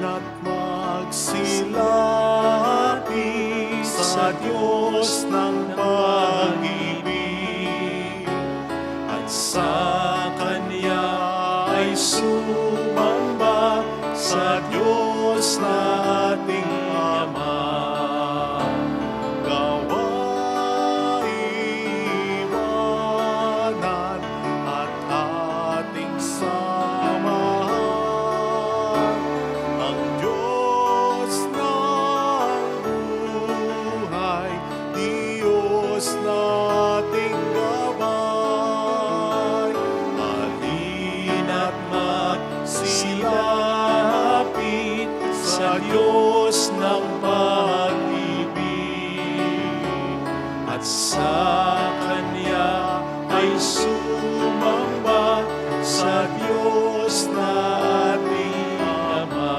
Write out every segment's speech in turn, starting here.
At magsilapit sa Diyos ng pag-ibig, at sa Kanya ay sumamba sa Diyos na ating Ama. Iwanan at ating samahan ang Diyos ng buhay, Diyos nating gabay. Halina't magsilapit sa Diyos ng pag-ibig, at sa Kanya ay sumamba sa Diyos na ating Ama.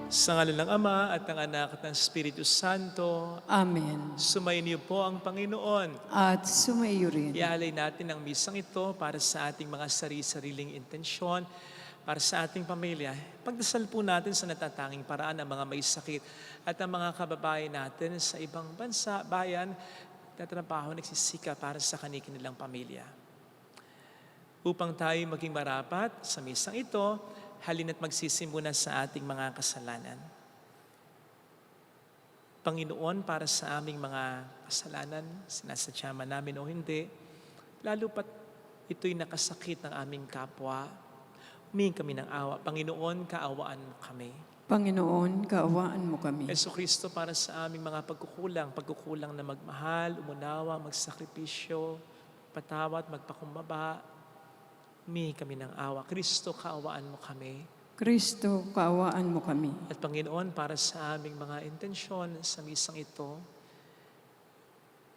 Sa ngalan ng Ama at ng Anak at ng Espiritu Santo, Amen. sumayin niyo po ang Panginoon. At sumayo rin. Ialay natin ang misang ito para sa ating mga sari-sariling intensyon, para sa ating pamilya. Pagdasal po natin sa natatanging paraan ang mga may sakit at ang mga kababayan natin sa ibang bansa, bayan, tatrabaho, nagsisika para sa kanilang pamilya. Upang tayo maging marapat sa misang ito, halina't magsisimula sa ating mga kasalanan. Panginoon, para sa aming mga kasalanan, sinasadya man namin o hindi, lalo pat ito'y nakasakit ng aming kapwa, humingi kami ng awa. Panginoon, kaawaan mo kami. Panginoon, kaawaan mo kami. Jesucristo, para sa aming mga pagkukulang na magmahal, umunawa, magsakripisyo, patawad, magpakumbaba, humingi kami ng awa. Kristo, kaawaan mo kami. Kristo, kaawaan mo kami. At Panginoon, para sa aming mga intensyon sa misang ito,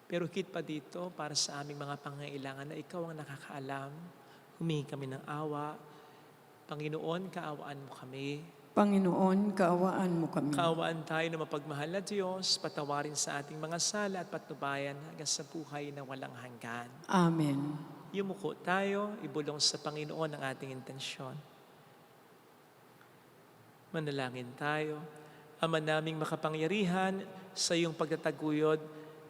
pero higit pa dito, para sa aming mga pangailangan na ikaw ang nakakaalam, humingi kami ng awa. Panginoon, kaawaan mo kami. Panginoon, kaawaan mo kami. Kaawaan tayo na mapagmahal na Diyos, patawarin sa ating mga sala at patnubayan hanggang sa buhay na walang hanggan. Amen. Yumuko tayo, ibulong sa Panginoon ang ating intensyon. Manalangin tayo. Ama naming makapangyarihan, sa iyong pagtataguyod,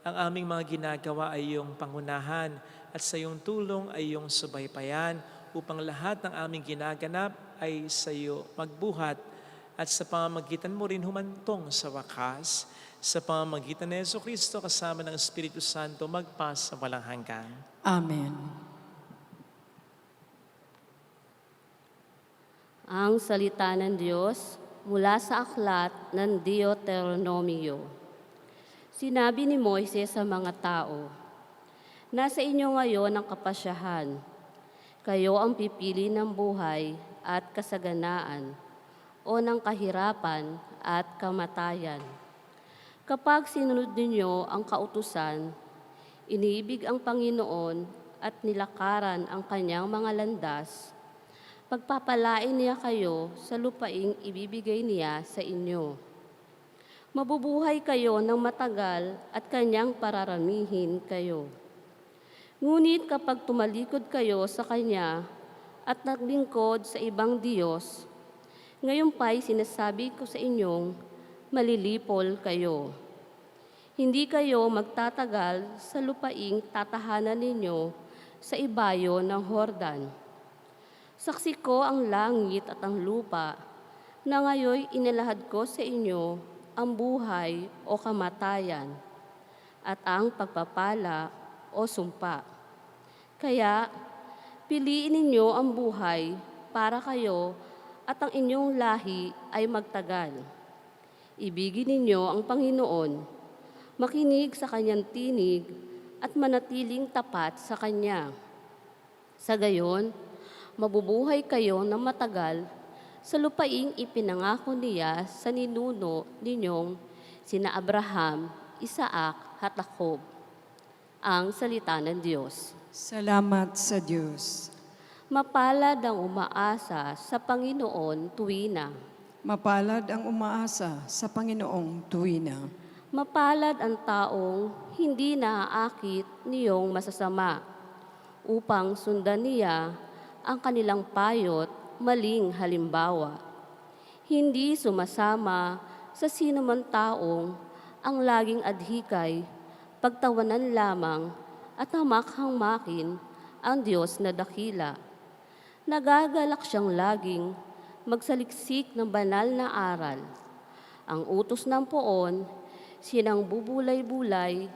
ang aming mga ginagawa ay iyong pangunahan at sa iyong tulong ay iyong subaybayan upang lahat ng aming ginaganap ay sa iyo magbuhat at sa pamamagitan mo rin humantong sa wakas, sa pamamagitan ni Jesucristo kasama ng Espiritu Santo magpas sa walang hanggan. Amen. Ang salita ng Diyos mula sa aklat ng Deuteronomio. Sinabi ni Moises sa mga tao, "Nasa inyo ngayon ang kapasyahan. Kayo ang pipili ng buhay at kasaganaan o ng kahirapan at kamatayan. Kapag sinunod ninyo ang kautusan, iniibig ang Panginoon at nilakaran ang kanyang mga landas, pagpapalain niya kayo sa lupaing ibibigay niya sa inyo. Mabubuhay kayo ng matagal at kanyang pararamihin kayo. Ngunit kapag tumalikod kayo sa Kanya at naglingkod sa ibang Diyos, ngayon pa'y sinasabi ko sa inyong malilipol kayo. Hindi kayo magtatagal sa lupaing tatahanan ninyo sa ibayo ng Hordan. Saksi ko ang langit at ang lupa na ngayoy inilahad ko sa inyo ang buhay o kamatayan at ang pagpapala o sumpa. Kaya piliin ninyo ang buhay para kayo at ang inyong lahi ay magtagal. Ibigin ninyo ang Panginoon, makinig sa kanyang tinig at manatiling tapat sa kanya. Sa gayon, mabubuhay kayo ng matagal sa lupaing ipinangako niya sa ninuno ninyong sina Abraham, Isaac at Jacob. Ang salita ng Diyos. Salamat sa Diyos. Mapalad ang umaasa sa Panginoon tuwina. Mapalad ang umaasa sa Panginoong tuwina. Mapalad ang taong hindi naaakit niyong masasama upang sundan niya ang kanilang payot maling halimbawa. Hindi sumasama sa sinuman taong ang laging adhikay, pagtawanan lamang at hamak-hamakin ang Diyos na dakila. Nagagalak siyang laging magsaliksik ng banal na aral. Ang utos ng poon, sinang bubulay-bulay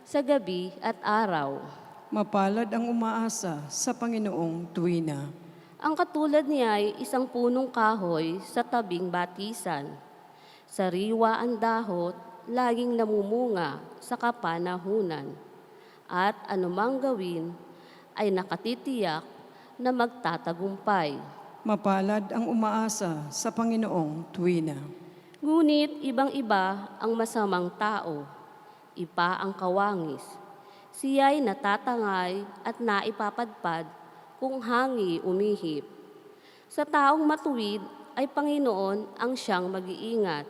sa gabi at araw. Mapalad ang umaasa sa Panginoong tuwina. Ang katulad niya ay isang punong kahoy sa tabing batisan. Sariwa ang dahot, laging namumunga sa kapanahunan. At anumang gawin ay nakatitiyak na magtatagumpay. Mapalad ang umaasa sa Panginoong tuwina. Ngunit ibang-iba ang masamang tao, ipa ang kawangis. Siya'y natatangay at naipapadpad kung hangi umihip. Sa taong matuwid ay Panginoon ang siyang mag-iingat.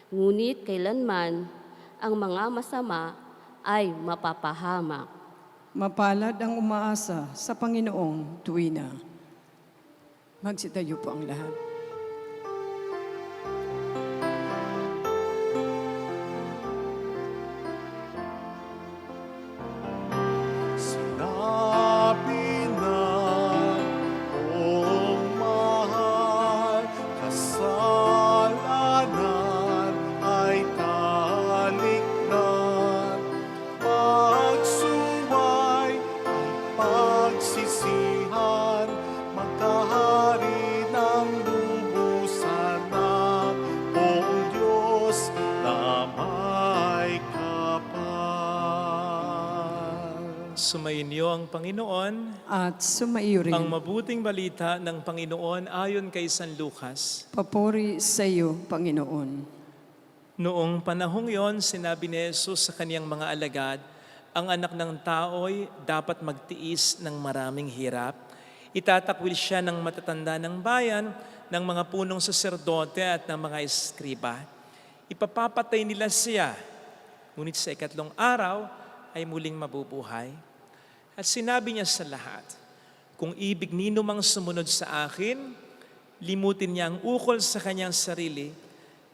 Ngunit kailanman ang mga masama ay mapapahamak. Mapalad ang umaasa sa Panginoong tuwina. Magsitayo po ang lahat. Sinabi ng iyong mahal, kasalanan ay talikdan. Pagsuway ay pagsisihan, magkahari ng lubusan ng buong Diyos na may kapal. Sumainyo ang Panginoon. At sumaiyo rin. Ang mabuting balita ng Panginoon ayon kay San Lucas. Papuri sa iyo, Panginoon. Noong panahong yon, sinabi ni Jesus sa kaniyang mga alagad, ang anak ng tao'y dapat magtiis ng maraming hirap. Itatakwil siya ng matatanda ng bayan, ng mga punong saserdote at ng mga eskriba. Ipapapatay nila siya, ngunit sa ikatlong araw ay muling mabubuhay. At sinabi niya sa lahat, kung ibig nino mang sumunod sa akin, limutin niya ang ukol sa kanyang sarili,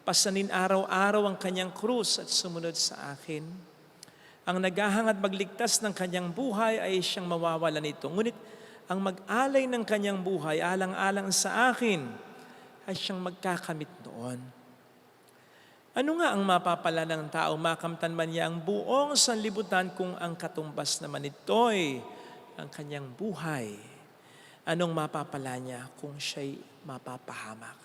pasanin araw-araw ang kanyang krus at sumunod sa akin. Ang naghahangad magligtas ng kanyang buhay ay siyang mawawala nito. Ngunit ang mag-alay ng kanyang buhay alang-alang sa akin ay siyang magkakamit noon. Ano nga ang mapapala ng tao, makamtan man niya ang buong sanlibutan kung ang katumbas naman ito'y ang kanyang buhay? Anong mapapala niya kung siya'y mapapahamak?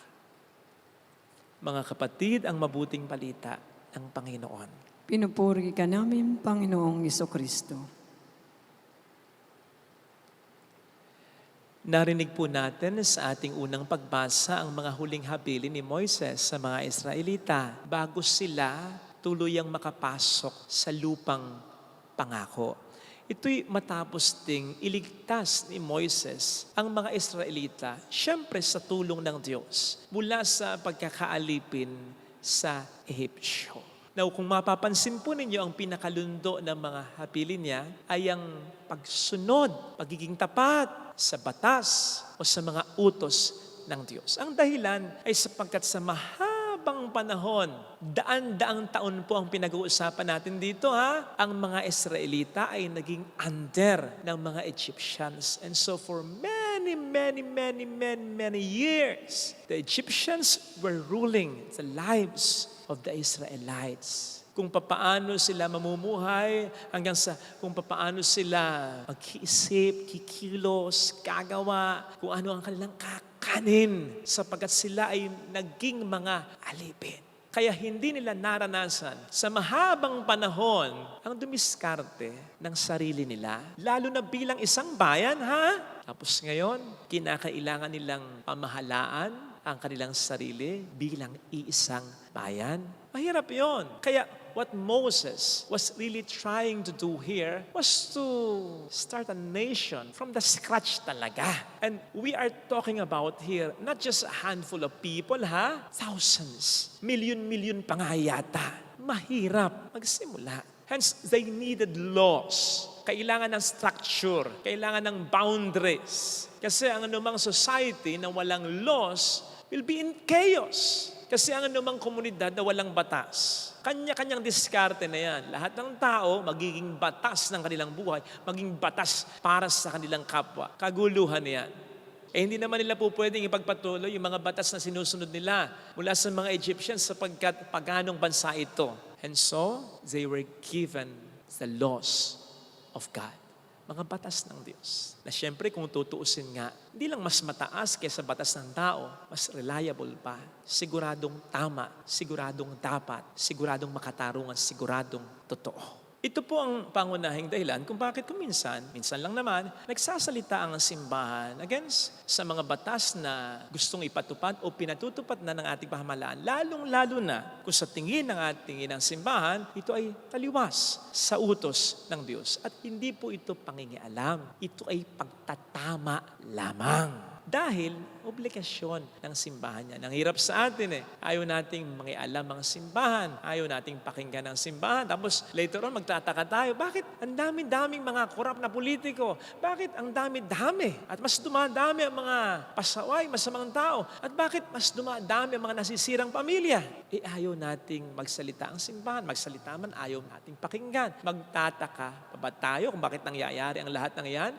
Mga kapatid, ang mabuting balita ng Panginoon. Pinupuri ka namin, Panginoong Jesucristo. Narinig po natin sa ating unang pagbasa ang mga huling habilin ni Moises sa mga Israelita bago sila tuluyang makapasok sa lupang pangako. Ito'y matapos ding iligtas ni Moises ang mga Israelita, siyempre sa tulong ng Diyos, mula sa pagkakaalipin sa Ehipsyo. Now, kung mapapansin po ninyo, ang pinakalundo ng mga habilin niya ay ang pagsunod, pagiging tapat sa batas o sa mga utos ng Diyos. Ang dahilan ay sapagkat sa mahabang panahon, daan-daang taon po ang pinag-uusapan natin dito, ang mga Israelita ay naging under ng mga Egyptians. And so for many many years, the Egyptians were ruling the lives of the Israelites. Kung papaano sila mamumuhay, hanggang sa kung papaano sila mag-iisip, kikilos, gagawa, kung ano ang kanilang kakanin, sapagkat sila ay naging mga alipin. Kaya hindi nila naranasan sa mahabang panahon ang dumiskarte ng sarili nila. Lalo na bilang isang bayan, ha? Tapos ngayon, kinakailangan nilang pamahalaan ang kanilang sarili bilang iisang bayan. Mahirap yon. Kaya what Moses was really trying to do here was to start a nation from the scratch talaga. And we are talking about here not just a handful of people, ha? Thousands. Milyon pa nga yata. Mahirap magsimula. Hence, they needed laws. Kailangan ng structure. Kailangan ng boundaries. Kasi ang anumang society na walang laws will be in chaos. Kasi ang anumang komunidad na walang batas, kanya-kanyang diskarte na yan. Lahat ng tao magiging batas ng kanilang buhay, maging batas para sa kanilang kapwa. Kaguluhan yan. Hindi naman nila po pwedeng ipagpatuloy yung mga batas na sinusunod nila mula sa mga Egyptians sapagkat paganong bansa ito. And so, they were given the laws of God. Mga batas ng Diyos. Na siyempre kung tutuusin nga, hindi lang mas mataas kaysa batas ng tao, mas reliable pa. Siguradong tama, siguradong dapat, siguradong makatarungan, siguradong totoo. Ito po ang pangunahing dahilan kung bakit minsan lang naman, nagsasalita ang simbahan against sa mga batas na gustong ipatupad o pinatutupad na ng ating pamahalaan. Lalong-lalo na kung sa tingin ng ating inang simbahan, ito ay taliwas sa utos ng Diyos. At hindi po ito pangingialam. Ito ay pagtatama lamang. Dahil obligasyon ng simbahan yan. Ang hirap sa atin Ayaw nating mangialam ang simbahan. Ayaw nating pakinggan ang simbahan. Tapos later on magtataka tayo, bakit ang dami-daming mga korap na politiko? Bakit ang dami-dami? At mas dumadami ang mga pasaway, masamang tao. At bakit mas dumadami ang mga nasisirang pamilya? Ayaw nating magsalita ang simbahan. Magsalita man, ayaw nating pakinggan. Magtataka pa ba tayo kung bakit nangyayari ang lahat ng yan?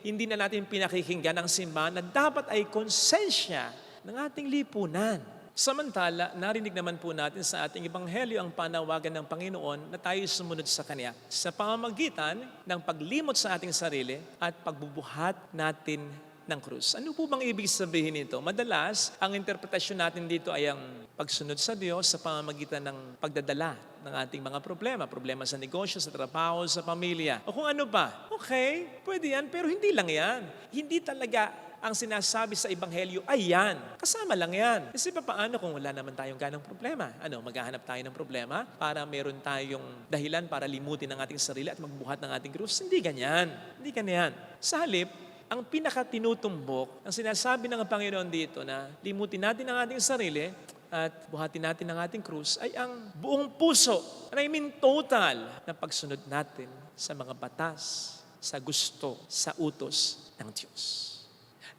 Hindi na natin pinakikinggan ang simbahan na dapat ay konsensya ng ating lipunan. Samantala, narinig naman po natin sa ating ebanghelyo ang panawagan ng Panginoon na tayo sumunod sa Kanya sa pamamagitan ng paglimot sa ating sarili at pagbubuhat natin ng krus. Ano po bang ibig sabihin nito? Madalas, ang interpretasyon natin dito ay ang pagsunod sa Diyos sa pamamagitan ng pagdadala ng ating mga problema sa negosyo, sa trabaho, sa pamilya, o kung ano pa. Okay, pwede yan, pero hindi lang yan. Hindi talaga ang sinasabi sa Ebanghelyo ay yan. Kasama lang yan. Kasi paano kung wala naman tayong ganong problema? Maghahanap tayo ng problema para meron tayong dahilan para limutin ang ating sarili at magbuhat ng ating krus? Hindi ganyan. Hindi ganyan. Sa halip, ang pinakatinutumbok, ang sinasabi ng Panginoon dito na limutin natin ang ating sarili at buhatin natin ang ating krus ay ang buong puso, and I mean total, na pagsunod natin sa mga batas, sa gusto, sa utos ng Diyos.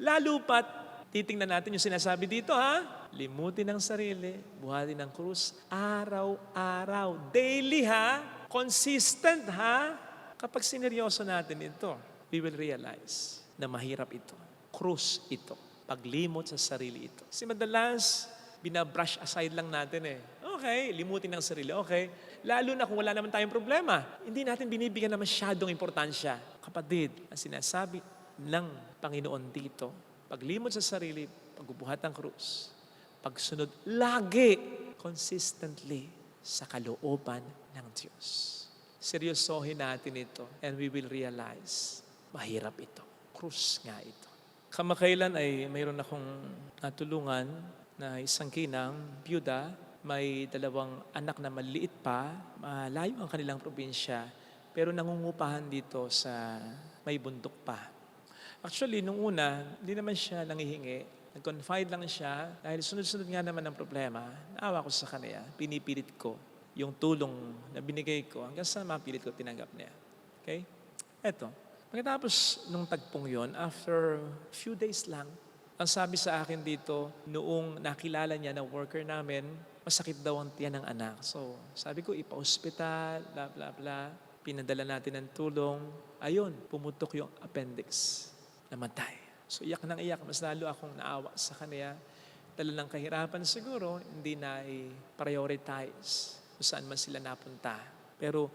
Lalo pat, titingnan natin yung sinasabi dito, limutin ang sarili, buhatin ang krus, araw-araw, daily consistent Kapag sineryoso natin ito, we will realize na mahirap ito. Krus ito. Paglimot sa sarili ito. Kasi madalas, binabrush aside lang natin Okay, limutin ang sarili. Okay. Lalo na kung wala naman tayong problema. Hindi natin binibigyan na masyadong importansya. Kapatid, ang sinasabi ng Panginoon dito, paglimot sa sarili, pagbubuhat ng krus, pagsunod lagi, consistently, sa kalooban ng Diyos. Seryosohin natin ito and we will realize, mahirap ito. Krus nga ito. Kamakailan ay mayroon akong natulungan na isang ginang, byuda, may 2 anak na maliit pa, malayo ang kanilang probinsya, pero nangungupahan dito sa may bundok pa. Actually, nung una, hindi naman siya nangihingi. Nag-confide lang siya dahil sunod-sunod nga naman ang problema. Naawa ko sa kanya, pinipilit ko yung tulong na binigay ko hanggang sa mapilit ko tinanggap niya. Okay? Eto. Pagkatapos nung tagpong yon, after few days lang, ang sabi sa akin dito, noong nakilala niya na worker namin, masakit daw ang tiyan ng anak. So, sabi ko, ipa-hospital, bla bla bla. Pinadala natin ng tulong. Ayun, pumutok yung appendix. Namatay. So iyak ng iyak, mas lalo akong naawa sa kanya. Dala ng kahirapan siguro, hindi na i-prioritize kung saan man sila napunta. Pero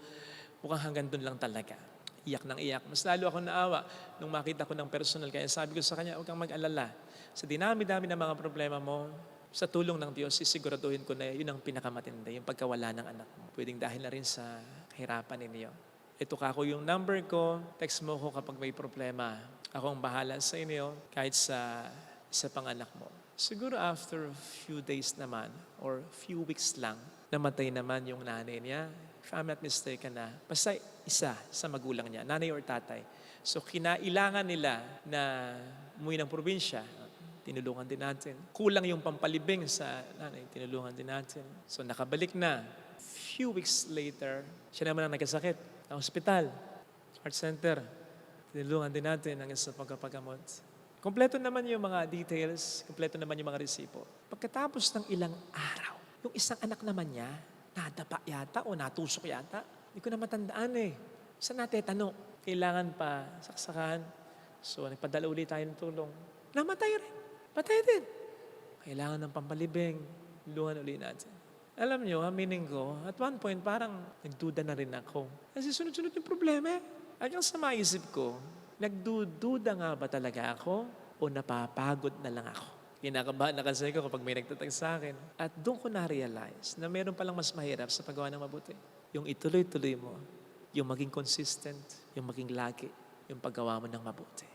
mukhang hanggang doon lang talaga. Iyak ng iyak. Mas lalo akong naawa nung makita ko ng personal. Kaya sabi ko sa kanya, huwag kang mag-alala. Sa dinami-dami ng mga problema mo, sa tulong ng Diyos, sisiguraduhin ko na yun ang pinakamatindi, yung pagkawala ng anak mo. Pwedeng dahil na rin sa kahirapan ninyo. Ito kako yung number ko, text mo ko kapag may problema. Ako ang bahala sa inyo kahit sa panganak mo. Siguro after a few days naman or few weeks lang, namatay naman yung nanay niya. If I'm not mistaken na, basta isa sa magulang niya, nanay or tatay. So kinailangan nila na umuwi ng probinsya, tinulungan din natin. Kulang yung pampalibing sa nanay, tinulungan din natin. So nakabalik na. Few weeks later, siya naman ang nagkasakit sa ospital, heart center. Tinulungan din natin ang sa pagkapagamot. Kompleto naman yung mga details, kompleto naman yung mga resipo. Pagkatapos ng ilang araw, yung isang anak naman niya, nadapa yata o natusok yata. Hindi ko na matandaan eh. Saan natetano? Kailangan pa saksakan. So nagpadala ulit tayo ng tulong. Namatay rin. Patay din. Kailangan ng pampalibing. Luhan ulit natin. Alam nyo, aminin ko, at one point parang nagduda na rin ako. Kasi sunod-sunod yung problema eh. Hanggang sa maisip ko, nagdududa nga ba talaga ako o napapagod na lang ako? Kinakabahan na kasi ko kapag may nagtatag sa akin. At doon ko na-realize na meron palang mas mahirap sa paggawa ng mabuti. Yung ituloy-tuloy mo, yung maging consistent, yung maging lagi, yung paggawa mo ng mabuti.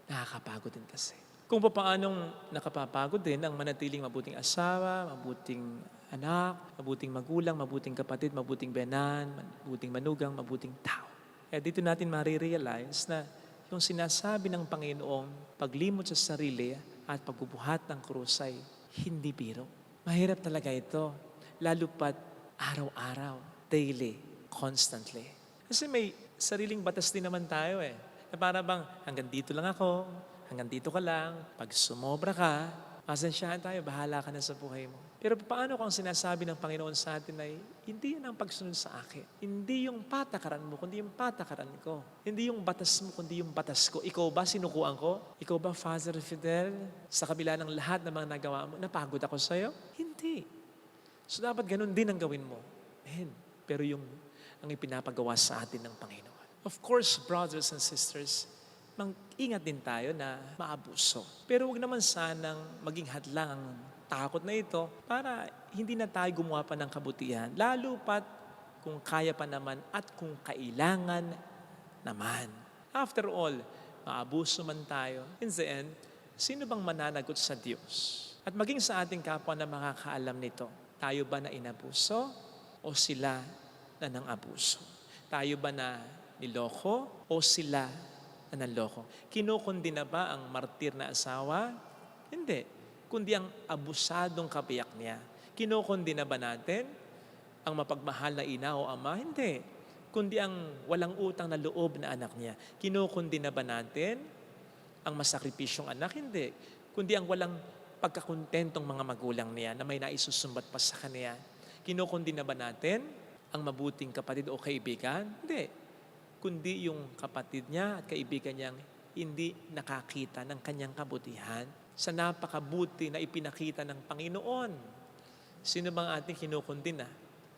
Nakakapagod din kasi. Kung paanong nakapapagod din ang manatiling mabuting asawa, mabuting anak, mabuting magulang, mabuting kapatid, mabuting benan, mabuting manugang, mabuting tao. Kaya dito natin marirealize na yung sinasabi ng Panginoong paglimot sa sarili at pagbubuhat ng krus ay hindi biro. Mahirap talaga ito, lalo pat araw-araw, daily, constantly. Kasi may sariling batas din naman tayo eh. Na para bang hanggang dito lang ako, hanggang dito ka lang, pag sumobra ka, pasensyahan tayo, bahala ka na sa buhay mo. Pero paano kung sinasabi ng Panginoon sa atin ay, hindi yan ang pagsunod sa akin. Hindi yung patakaran mo, kundi yung patakaran ko. Hindi yung batas mo, kundi yung batas ko. Ikaw ba sinukuan ko? Ikaw ba, Father Fidel? Sa kabila ng lahat ng mga nagawa mo, napagod ako sa'yo? Hindi. So dapat ganun din ang gawin mo. Pero yung ang ipinapagawa sa atin ng Panginoon. Of course, brothers and sisters, ingat din tayo na maabuso. Pero wag naman sanang maging hadlang ang takot na ito para hindi na tayo gumawa pa ng kabutihan. Lalo pat kung kaya pa naman at kung kailangan naman. After all, maabuso man tayo. In the end, sino bang mananagot sa Diyos? At maging sa ating kapwa na makakaalam nito, tayo ba na inabuso o sila na nang abuso? Tayo ba na niloko o sila na nanloko? Kinukundi na ba ang martir na asawa? Hindi. Kundi ang abusadong kabiyak niya. Kinukundi na ba natin ang mapagmahal na ina o ama? Hindi. Kundi ang walang utang na loob na anak niya. Kinukundi na ba natin ang masakripisyong anak? Hindi. Kundi ang walang pagkakontentong mga magulang niya na may naisusumbat pa sa kanya. Kinukundi na ba natin ang mabuting kapatid o kaibigan? Hindi. Kundi yung kapatid niya at kaibigan niyang hindi nakakita ng kanyang kabutihan sa napakabuti na ipinakita ng Panginoon. Sino bang ating kinukundi na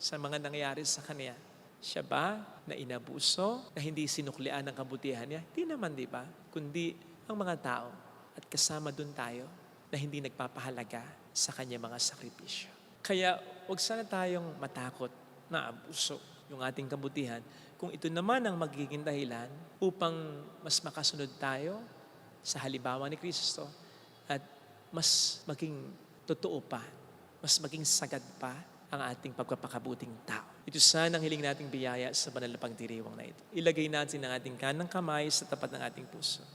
sa mga nangyayari sa kanya? Siya ba na inabuso, na hindi sinuklian ng kabutihan niya? Hindi naman, di ba? Kundi ang mga tao at kasama dun tayo na hindi nagpapahalaga sa kanya mga sakripisyo. Kaya huwag sana tayong matakot na abuso yung ating kabutihan kung ito naman ang magiging dahilan upang mas makasunod tayo sa halimbawa ni Kristo at mas maging totoo pa, mas maging sagad pa ang ating pagpapakabuting tao. Ito sana ang hiling nating biyaya sa banal na pagdiriwang na ito. Ilagay natin ang ating kanang kamay sa tapat ng ating puso.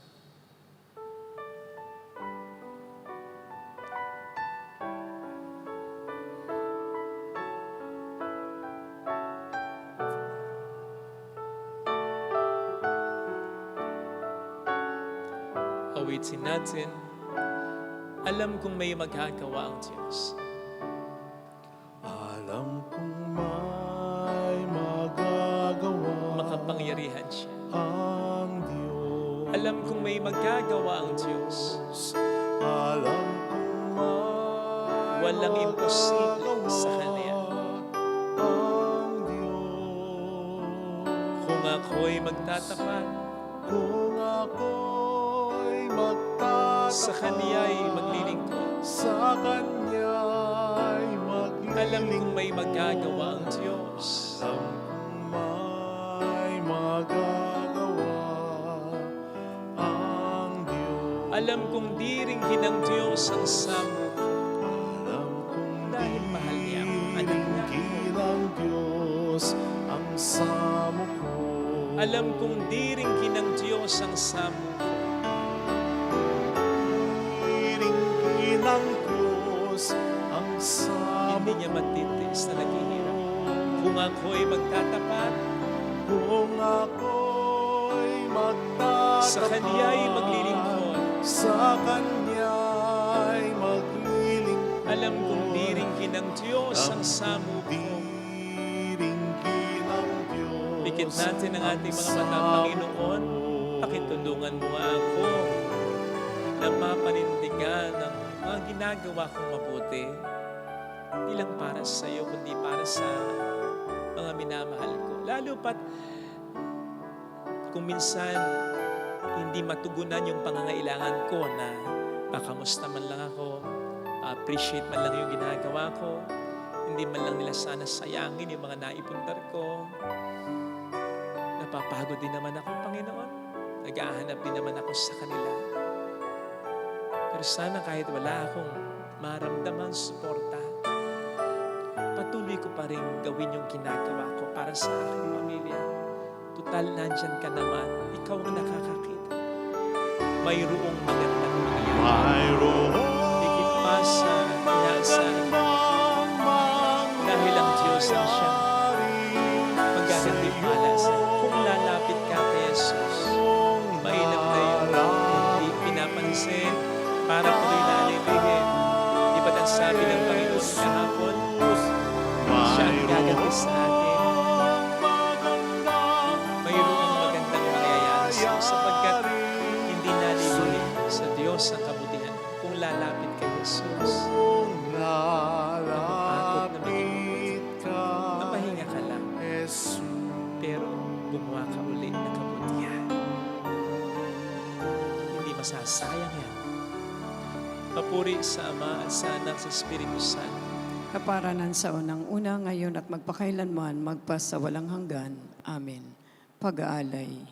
Awitin natin, alam kong may magagawa ang Diyos. Alam kong may magagawa Makapangyarihan siya. ang Diyos. Alam kong may magagawa ang Diyos. Alam kong may Walang imposible sa Kanya. ang Diyos. Kung ako'y magtatapat, Kung ako'y magtatapat sa Kanya'y maglilingkod. sa Kanya'y maglilingkod. Alam kong may magagawa ang Diyos. Alam kong may magagawa ang Diyos. Alam kong di rin ng Diyos ang samo. Alam kong Dahil mahal niya ang anak niya. dinggin ang Diyos ang samo ko. Alam kong di rin ng Diyos ang samo. Dinggin ang Diyos ang samo Hindi niya matitis na naghihirap. Kung ako'y magtatapat, Kung ako'y magtatapat sa Kanya'y maglilingkod. sa Kanya'y maglilingkod. Alam kong di rin ng Diyos ang samo ko. Dinggin ang Diyos Pikit natin ang ating mga mata, Panginoon. Pakitulungan mo nga ako na mapanindigan ang mga ginagawa kong mabuti. Hindi lang para sa iyo, kundi para sa mga minamahal ko. Lalo pat kung minsan hindi matugunan yung pangangailangan ko na makamusta man lang ako, appreciate man lang yung ginagawa ko, hindi man lang nila sana sayangin yung mga naipundar ko. Napapagod din naman ako, Panginoon. Nag-ahanap din naman ako sa kanila. Pero sana kahit wala akong maramdamang suporta, patuloy ko pa rin gawin yung ginagawa ko para sa aking pamilya. Tutal, nandyan ka naman. Ikaw ang nakakakita. Mayroong magandang mangyayari. Mayroong Higit pa sa inaasahan. Dahil ang Diyos ang siya magkakatiwala sa kung lalapit ka kay Jesus. Mainam na yun. Hindi pinapansin para tuloy lalilihin. Di ba't ang sabi ng Panginoon kahapon? Siya ang gaganti sa atin. Mayroong magandang mangyayari sa iyo sapagkat hindi nalilihin sa Diyos ang kabutihan kung lalapit kay Jesus. lalapit ka, Mapahinga ka lang, Jesus. pero gumawa ka ulit ng kabutihan. Hindi masasayang yan. Papuri sa Ama at sa Anak sa Espiritu Santo. Kaparanan sa unang-una, ngayon at magpakailanman, magpas sa walang hanggan. Amen. Pag-aalay.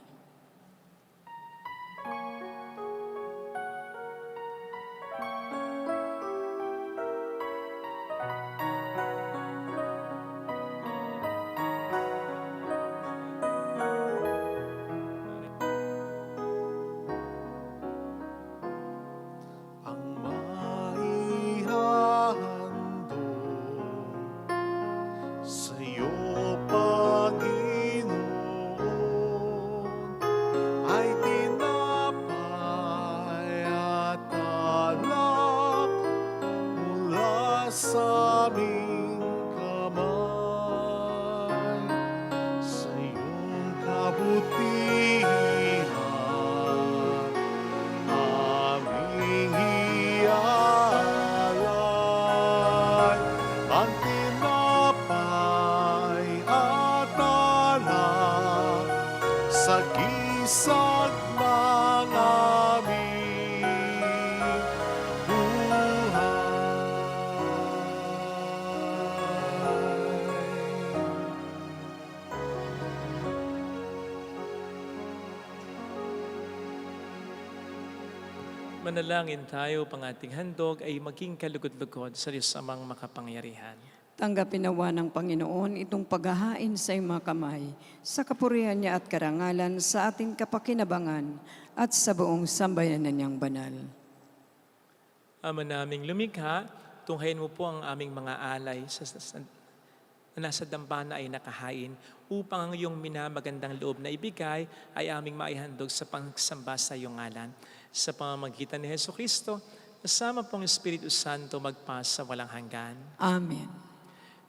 Ang maihandog sa'yo, Panginoon, ay tinapay at alak mula sa aming kamay. Sa iyong kabutihan aming ialay ang tinapay at alak sa gisag ng aming buhay. Manalangin tayo, pang ating handog ay maging kalugod-lugod sa Diyos amang makapangyarihan. Tanggapin nawa ng Panginoon itong paghahain sa iyong mga kamay, sa kapurihan niya at karangalan sa ating kapakinabangan at sa buong sambayanan niyang banal. Ama naming lumikha, tunghayin mo po ang aming mga alay na nasa dambana ay nakahain upang ang iyong minamagandang loob na ibigay ay aming maihandog sa pagsamba sa iyong ngalan. Sa pamamagitan ni Jesucristo, kasama pong Espiritu Santo magpas sa walang hanggan. Amen.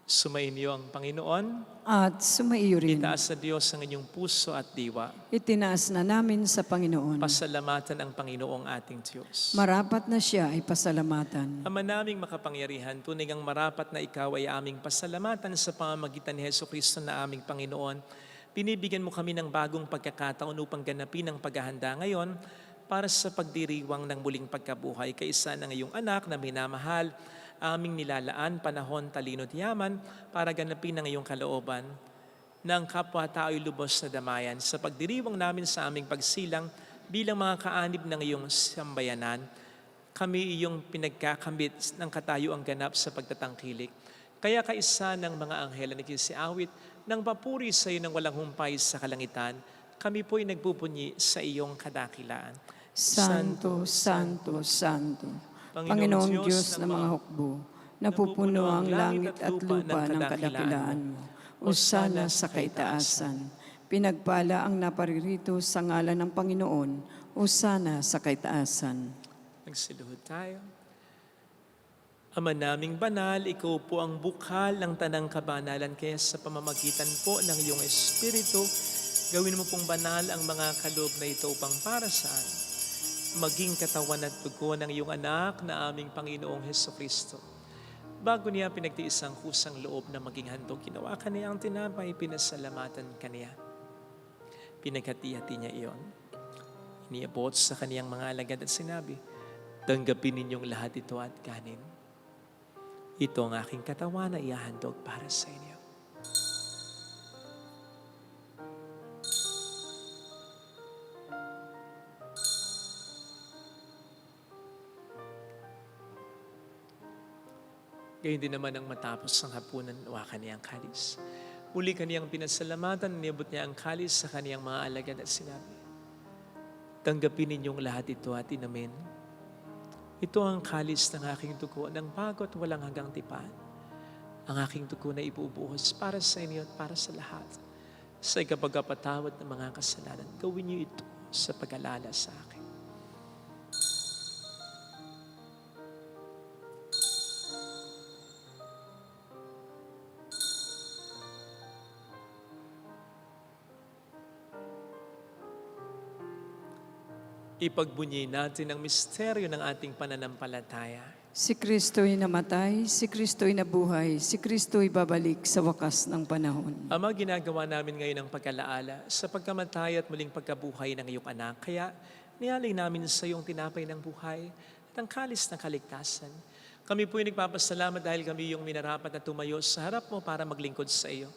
Sumainyo ang Panginoon. At sumaiyo rin. Itaas sa Diyos ang inyong puso at diwa. Itinaas na namin sa Panginoon. Pasalamatan ang Panginoong ating Diyos. Marapat na siya ay pasalamatan. Ama naming makapangyarihan, tunay ngang marapat na ikaw ay aming pasalamatan sa pamamagitan ni Jesucristo na aming Panginoon. Binibigyan mo kami ng bagong pagkakataon upang ganapin ang paghahanda ngayon para sa pagdiriwang ng muling pagkabuhay kaysa ng iyong anak na minamahal, aming nilalaan panahon, talino at yaman para ganapin ang iyong kalooban ng kapwa-tao'y lubos na damayan sa pagdiriwang namin sa aming pagsilang bilang mga kaanib ng iyong sambayanan. Kami iyong pinagkakamit ng katayuang ganap sa pagtatangkilik. Kaya kaisa ng mga anghel na nagsisiawit ng papuri sa iyo ng walang humpay sa kalangitan, kami po'y nagpupunyi sa iyong kadakilaan. Santo, Santo, Santo, Panginoong Diyos ng mga hukbo, napupuno ang langit at lupa ng kadakilaan mo. Usana sa kaitaasan. Pinagpala ang naparirito sa ngalan ng Panginoon. Usana sa kaitaasan. Magsiluhod tayo. Ama naming banal, ikaw po ang bukal ng tanang kabanalan, kaya sa pamamagitan po ng iyong Espiritu, gawin mo pong banal ang mga kaloob na ito upang para saan maging katawan at dugo ng iyong anak na aming Panginoong Hesukristo. Bago niya pinagtiis ang kusang loob na maging handog, ginawa ka niya ang tinapay, pinasalamatan ka niya. Pinaghati-hati niya iyon. Iniabot sa kaniyang mga alagad at sinabi, tanggapin ninyong lahat ito at kanin. Ito ang aking katawan na ihahandog para sa inyo. Gayon din naman ang matapos ang hapunan, nawa kaniyang kalis. Muli kaniyang pinasalamatan, niabot niya ang kalis sa kaniyang mga alagad at sinabi, tanggapin ninyong lahat ito at inamin. Ito ang kalis ng aking dugo ng bago at walang hanggang tipan. Ang aking dugo na ibubuhos para sa inyo at para sa lahat. Sa ikapagpatawad ng mga kasalanan, gawin niyo ito sa pag-alala sa akin. Ipagbunyi natin ang misteryo ng ating pananampalataya. Si Kristo'y namatay, si Kristo'y nabuhay, si Kristo'y babalik sa wakas ng panahon. Ama, ginagawa namin ngayon ang pag-alaala sa pagkamatay at muling pagkabuhay ng iyong anak. Kaya nihaling namin sa iyong tinapay ng buhay at ang kalis ng kaligtasan. Kami po'y nagpapasalamat dahil kami iyong minarapat na tumayo sa harap mo para maglingkod sa iyo.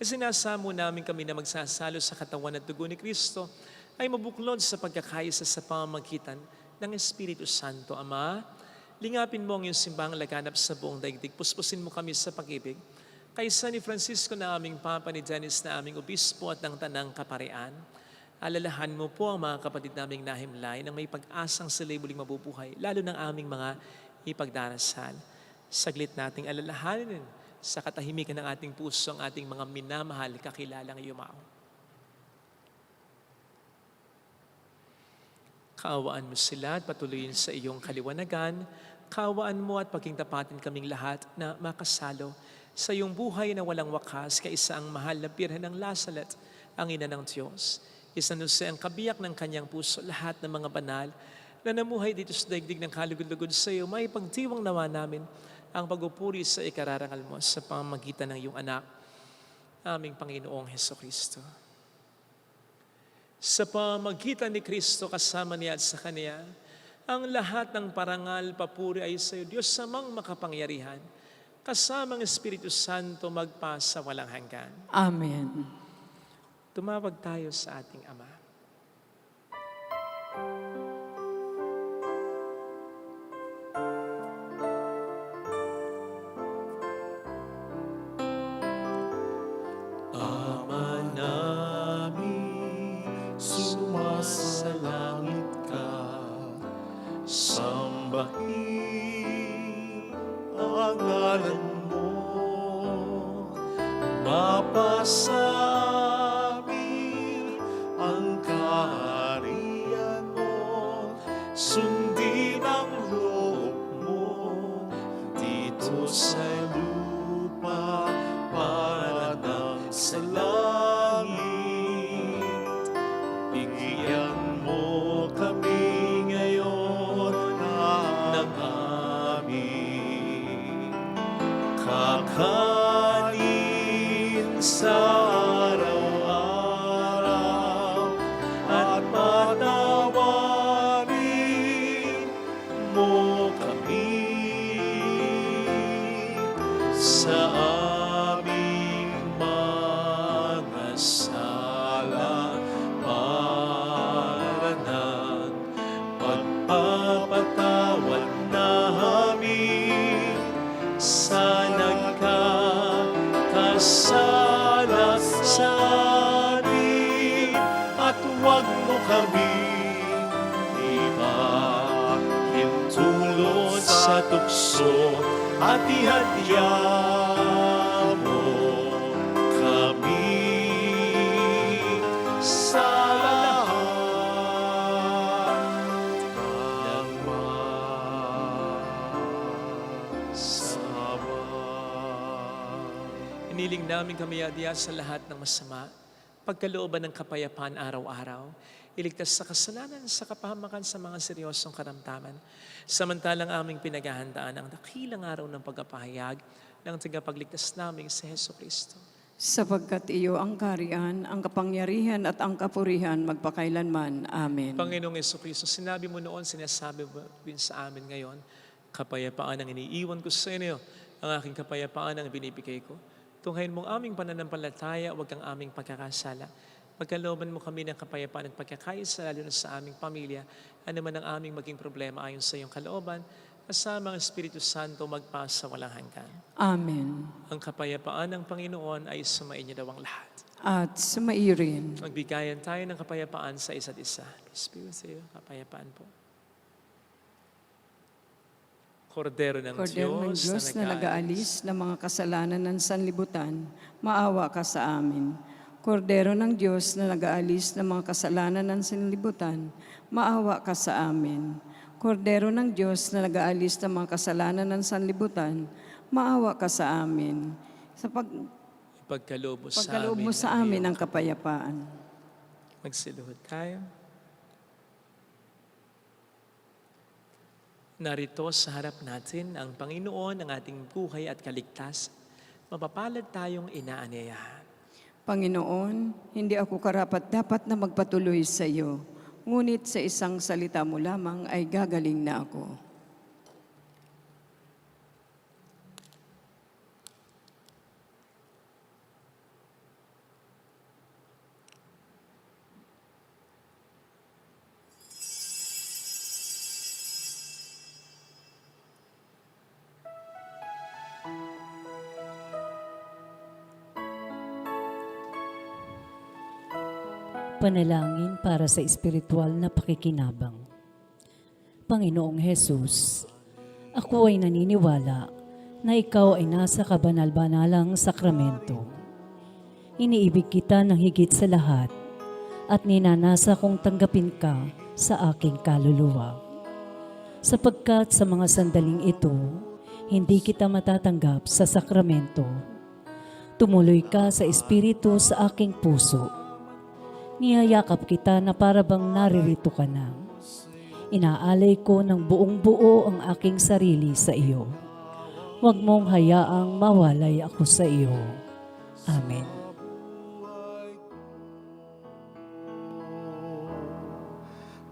Kasi nasamo namin kami na magsasalo sa katawan at dugo ni Kristo ay mabuklod sa pagkakaisa sa pamamagitan ng Espiritu Santo. Ama, lingapin mo ang iyong simbahang laganap sa buong daigdig. Puspusin mo kami sa pag-ibig. Kaysa ni Francisco na aming Papa, ni Dennis na aming Obispo at ng Tanang Kaparian, alalahan mo po ang mga kapatid naming nahimlay nang may pag-asang sila'y muling mabubuhay, lalo ng aming mga ipagdarasal. Saglit nating alalahanin sa katahimikan ng ating puso ang ating mga minamahal kakilalang yumao. Kaawaan mo sila at patuloyin sa iyong kaliwanagan. Kaawaan mo at pagkingtapatin kaming lahat na makasalo sa iyong buhay na walang wakas kaisa ang mahal na Birhen ng Lasalet, ang ina ng Diyos. Isanuse ang kabiyak ng kanyang puso lahat ng mga banal na namuhay dito sa daigdig ng kalugod-lugod sa iyo. May pagdiwang nawa namin ang pagpupuri sa ikararangal mo sa pamamagitan ng iyong anak, aming Panginoong Hesukristo. Sa pamamagitan ni Kristo kasama niya at sa Kanya, ang lahat ng parangal, papuri ay sa iyo, Diyos samang makapangyarihan, kasamang Espiritu Santo magpasa walang hanggan. Amen. Tumawag tayo sa ating Ama. Ama namin, sumasalangit ka, sambahin ang ngalan mo, mapasa amin ang kaharian mo, sundin ang loob mo dito sa lupa sa araw-araw at patawarin mo kami sa aming mga sala para ng pagpapatawad namin sa nagkakasala sa amin, at huwag mo kami ipahintulot sa tukso, at ihadya mo kami sa lahat ng masama. Iniling namin kami adya sa lahat ng masama, pagkalooban ng kapayapaan araw-araw, iligtas sa kasalanan, sa kapahamakan sa mga seryosong karamdaman, samantalang aming pinaghahandaan ang dakilang araw ng pagpapahayag ng tagapagligtas naming si Hesus Kristo. Sapagkat iyo ang kaharian, ang kapangyarihan at ang kapurihan magpakailanman. Amen. Panginoong Hesus Kristo, sinabi mo noon, sinasabi mo din sa amin ngayon, kapayapaan ang iniiwan ko sa inyo, ang aking kapayapaan ang binibigay ko. Tunghayin mong aming pananampalataya, huwag kang aming pagkakasala. Pagkalooban mo kami ng kapayapaan at pagkakaisa, lalo na sa aming pamilya, ano man ang aming maging problema ayon sa iyong kalooban, kasama ang Espiritu Santo magpasa walang hanggan. Amen. Ang kapayapaan ng Panginoon ay sumainyo daw ang lahat. At sumaiyo rin. Magbigayan tayo ng kapayapaan sa isa't isa. Peace be with you. Kapayapaan po. Kordero ng Kordero ng Diyos na nag-aalis ng mga kasalanan ng sanlibutan, maawa ka sa amin. Kordero ng Diyos na nag-aalis ng mga kasalanan ng sanlibutan, maawa ka sa amin. Kordero ng Diyos na nag-aalis ng mga kasalanan ng sanlibutan, maawa ka sa amin. Pagkaloob Pagkaloob mo sa amin ang kapayapaan. Magsiluhod tayo. Narito sa harap natin ang Panginoon, ang ating buhay at kaligtas. Mapapalad tayong inaanyayahan. Panginoon, hindi ako karapat-dapat na magpatuloy sa iyo, ngunit sa isang salita mo lamang ay gagaling na ako. Panalangin para sa espiritual na pakikinabang. Panginoong Hesus, ako ay naniniwala na ikaw ay nasa kabanal-banalang sakramento. Iniibig kita ng higit sa lahat at ninanasa kong tanggapin ka sa aking kaluluwa. Sapagkat sa mga sandaling ito, hindi kita matatanggap sa sakramento. Tumuloy ka sa espiritu sa aking puso. Niyayakap kita na para bang naririto ka na. Inaalay ko ng buong buo ang aking sarili sa iyo. Huwag mong hayaang mawalay ako sa iyo. Amen.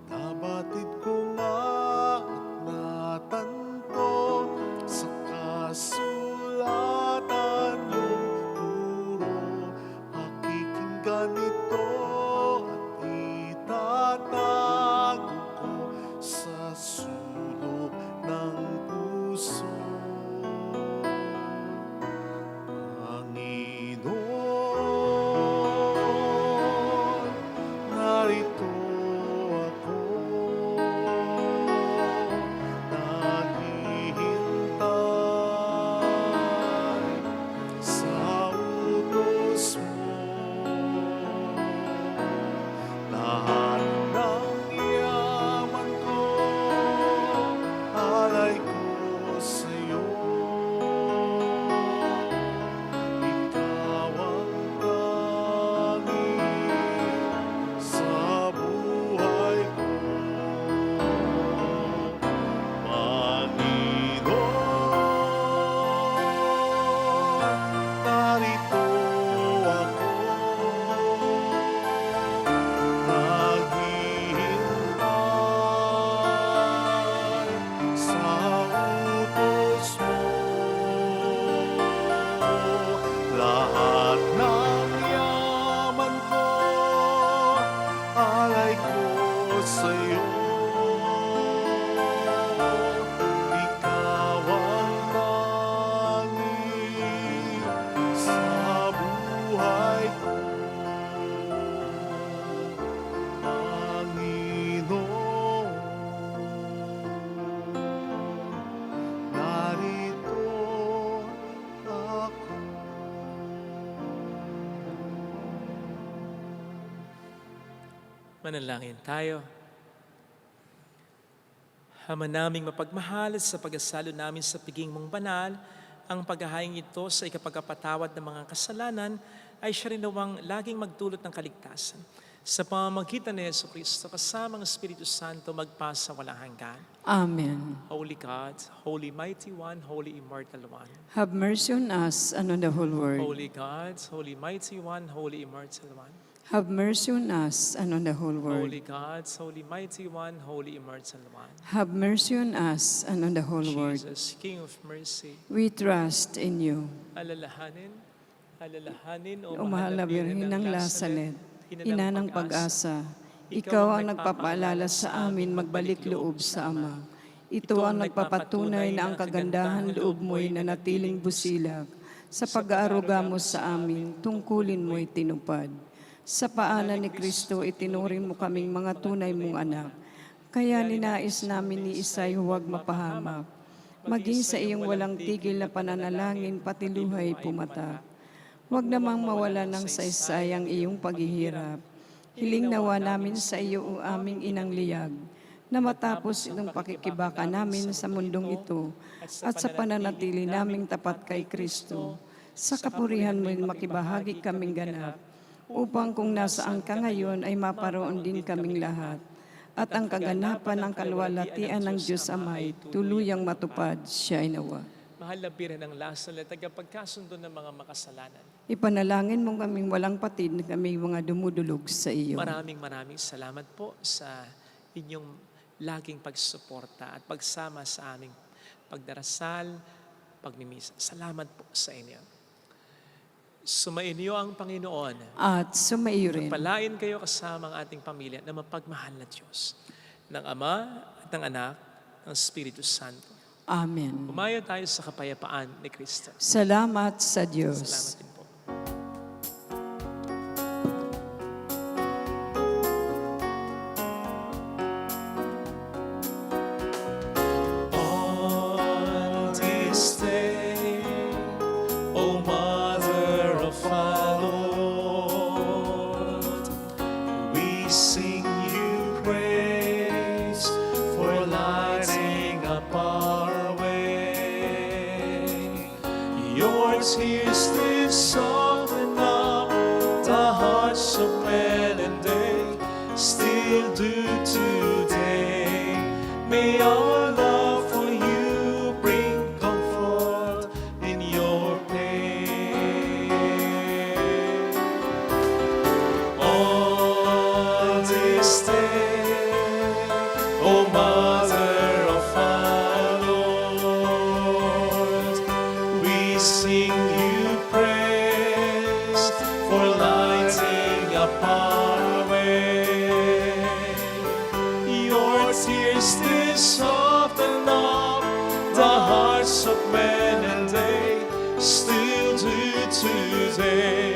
Nabatid ko nga at natanto sa kasulatan yung turo. Pakikinggan ito at itatago ko sa sulok ng puso. Panginoon, Manalangin tayo. Ama naming mapagmahal, sa pagkasalo namin sa piging mong banal, ang paghahaing ito sa ikapagpatawad ng mga kasalanan ay siya rin nawang laging magdulot ng kaligtasan. Sa pamamagitan ni Jesucristo, kasama ang Espiritu Santo, magpasa walang hanggan. Amen. Holy God, Holy Mighty One, Holy Immortal One. Have mercy on us and on the whole world. Holy God, Holy Mighty One, Holy Immortal One. Have mercy on us and on the whole world. Holy God, Holy Mighty One, Holy Immortal One. Have mercy on us and on the whole world. Jesus, King of mercy, We trust in you. alalahanin, O mahal na Birhen ng Lasalet, ina ng pag-asa, ikaw ang nagpapaalala sa amin magbalik loob sa Ama. Ito ang nagpapatunay na ang kagandahan loob mo'y nanatiling busilak. Sa pag-aaruga mo sa amin, tungkulin mo'y tinupad. Sa paanan ni Kristo, itinuring mo kaming mga tunay mong anak. Kaya ninais namin ni Isay huwag mapahamak. Maging sa iyong walang tigil na pananalangin, pati luhay pumatak. Huwag namang mawala ng saysay ang iyong paghihirap. Hiling nawa namin sa iyo o aming inang liyag, na matapos itong pakikibaka namin sa mundong ito at sa pananatili naming tapat kay Kristo, sa kapurihan mo'y makibahagi kaming ganap, upang kung nasaan ka ngayon ay maparoon din kaming lahat, at ang kaganapan ng kalwalatian ng Diyos Amay tuluyang matupad siya ay nawa. mahal na Birhen ng Lasalet, tagapagkasundo ng mga makasalanan. Ipanalangin mo kaming walang patid na kaming mga dumudulog sa iyo. Maraming salamat po sa inyong laging pagsuporta at pagsama sa aming pagdarasal, pagmimisa. Salamat po sa inyo. Sumainyo ang Panginoon. At sumaiyo rin. Palain kayo kasama ang ating pamilya na mapagmahal na Diyos, ng Ama at ng Anak, ng Espiritu Santo. Amen. Umayo tayo sa kapayapaan ni Kristo. Salamat sa Diyos. Salamat din po. On this day, O Mother of our Lord, we sing you praise for lighting up our way. Your tears did soften up the hearts of men, and they still do today. May our love for you bring comfort in your pain. On this day, O Mother of our Lord, we sing you praise for lighting up our way. Your tears did soften up the hearts of men, and they still do today.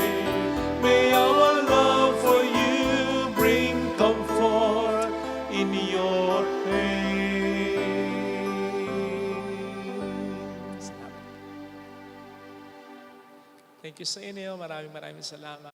May our love for you bring comfort in your pain. Thank you sa inyo. Maraming salamat.